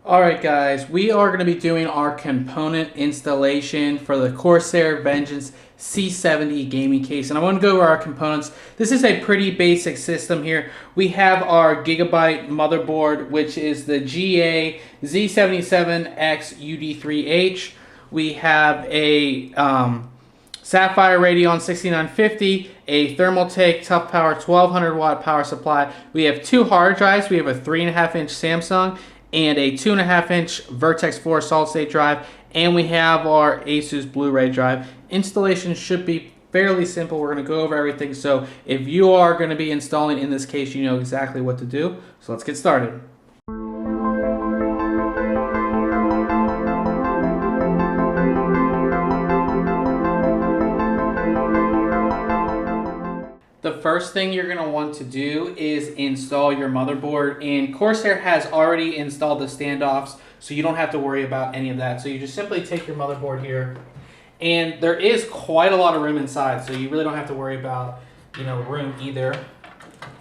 Alright guys, we are going to be doing our component installation for the Corsair Vengeance C70 gaming case. And I want to go over our components. This is a pretty basic system here. We have our Gigabyte motherboard, which is the GA Z77X UD3H. We have a Sapphire Radeon 6950, a Thermaltake Tough Power 1200 watt power supply. We have two hard drives. We have a 3.5-inch Samsung and a 2.5-inch Vertex 4 solid state drive, and we have our Asus Blu-ray drive. Installation should be fairly simple. We're going to go over everything, so if you are going to be installing in this case, you know exactly what to do. So let's get started. The first thing you're going to want to do is install your motherboard, and Corsair has already installed the standoffs, so you don't have to worry about any of that. So you just simply take your motherboard here, and there is quite a lot of room inside, so you really don't have to worry about, room either.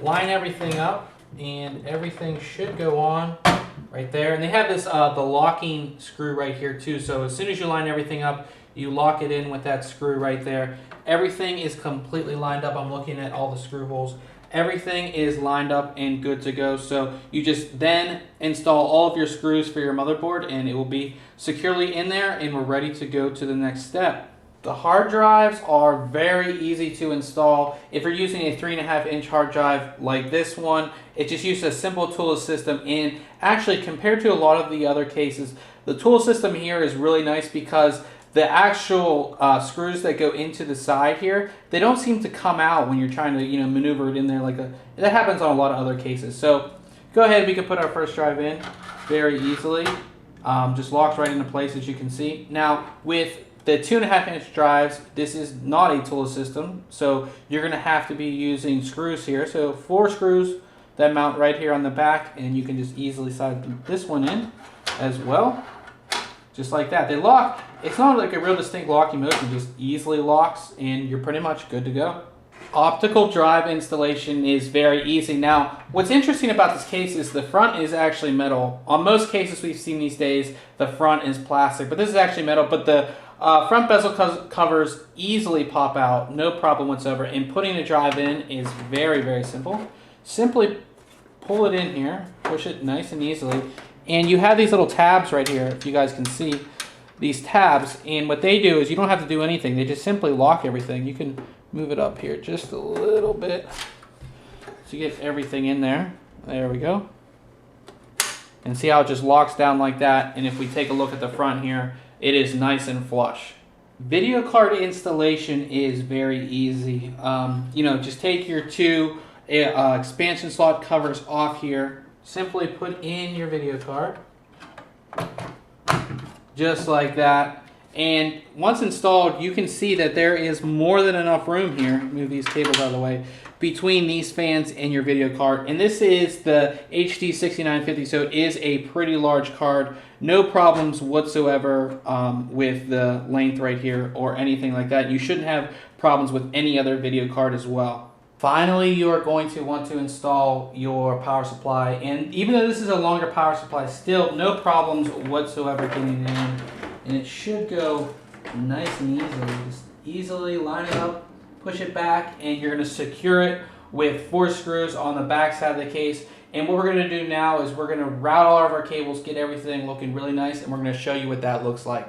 Line everything up, and everything should go on right there. And they have this the locking screw right here too, so as soon as you line everything up, you lock it in with that screw right there. Everything is completely lined up. I'm looking at all the screw holes. Everything is lined up and good to go. So you just then install all of your screws for your motherboard, and it will be securely in there, and we're ready to go to the next step. The hard drives are very easy to install. If you're using a 3.5-inch hard drive like this one, it just uses a simple tool system, and actually compared to a lot of the other cases, the tool system here is really nice because the actual screws that go into the side here, they don't seem to come out when you're trying to maneuver it in there that happens on a lot of other cases. So go ahead, we can put our first drive in very easily. Just locks right into place, as you can see. Now with the 2.5-inch drives, this is not a tool system, so you're going to have to be using screws here. So 4 screws that mount right here on the back, and you can just easily slide this one in as well. Just like that. They lock. It's not like a real distinct locking motion, just easily locks, and you're pretty much good to go. Optical drive installation is very easy. Now, what's interesting about this case is the front is actually metal. On most cases we've seen these days, the front is plastic, but this is actually metal. But the front bezel covers easily pop out, no problem whatsoever, and putting a drive in is very, very simple. Simply pull it in here, push it nice and easily, and you have these little tabs right here, if you guys can see these tabs, and what they do is you don't have to do anything. They just simply lock everything. You can move it up here just a little bit so you get everything in there. There we go. And see how it just locks down like that, and if we take a look at the front here, it is nice and flush. Video card installation is very easy. Just take your 2 expansion slot covers off here. Simply put in your video card, just like that. And once installed, you can see that there is more than enough room here, move these cables out of the way, between these fans and your video card. And this is the HD 6950, so it is a pretty large card. No problems whatsoever with the length right here or anything like that. You shouldn't have problems with any other video card as well. Finally, you are going to want to install your power supply, and even though this is a longer power supply, still no problems whatsoever getting it in, and it should go nice and easily. Just easily line it up, push it back, and you're going to secure it with 4 screws on the back side of the case. And what we're going to do now is we're going to route all of our cables, get everything looking really nice, and we're going to show you what that looks like.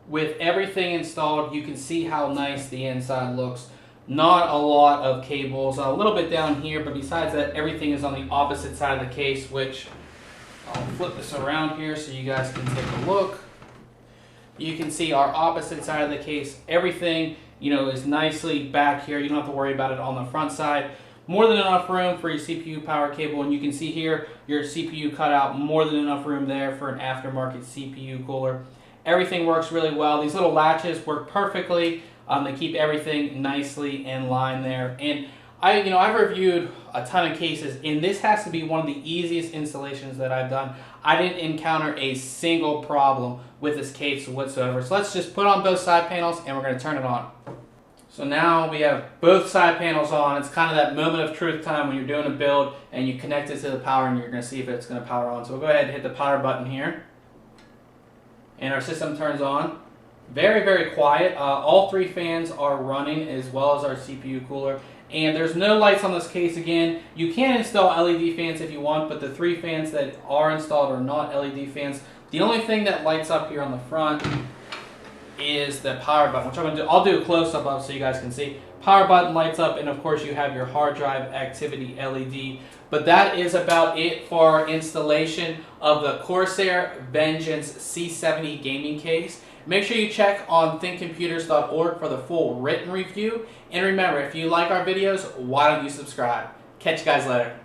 With everything installed, you can see how nice the inside looks. Not a lot of cables, a little bit down here, but besides that, everything is on the opposite side of the case, which I'll flip this around here so you guys can take a look. You can see our opposite side of the case. Everything, is nicely back here. You don't have to worry about it on the front side. More than enough room for your CPU power cable, and you can see here your CPU cutout, more than enough room there for an aftermarket CPU cooler. Everything works really well. These little latches work perfectly. They keep everything nicely in line there. And I've reviewed a ton of cases, and this has to be one of the easiest installations that I've done. I didn't encounter a single problem with this case whatsoever. So let's just put on both side panels, and we're going to turn it on. So now we have both side panels on. It's kind of that moment of truth time when you're doing a build and you connect it to the power and you're going to see if it's going to power on. So we'll go ahead and hit the power button here. And our system turns on. Very, very quiet. All 3 fans are running as well as our CPU cooler. And there's no lights on this case again. You can install LED fans if you want, but the 3 fans that are installed are not LED fans. The only thing that lights up here on the front is the power button, which I'm going to do. I'll do a close-up of so you guys can see. Power button lights up, and of course you have your hard drive activity LED. But that is about it for our installation of the Corsair Vengeance C70 gaming case. Make sure you check on ThinkComputers.org for the full written review. And remember, if you like our videos, why don't you subscribe? Catch you guys later.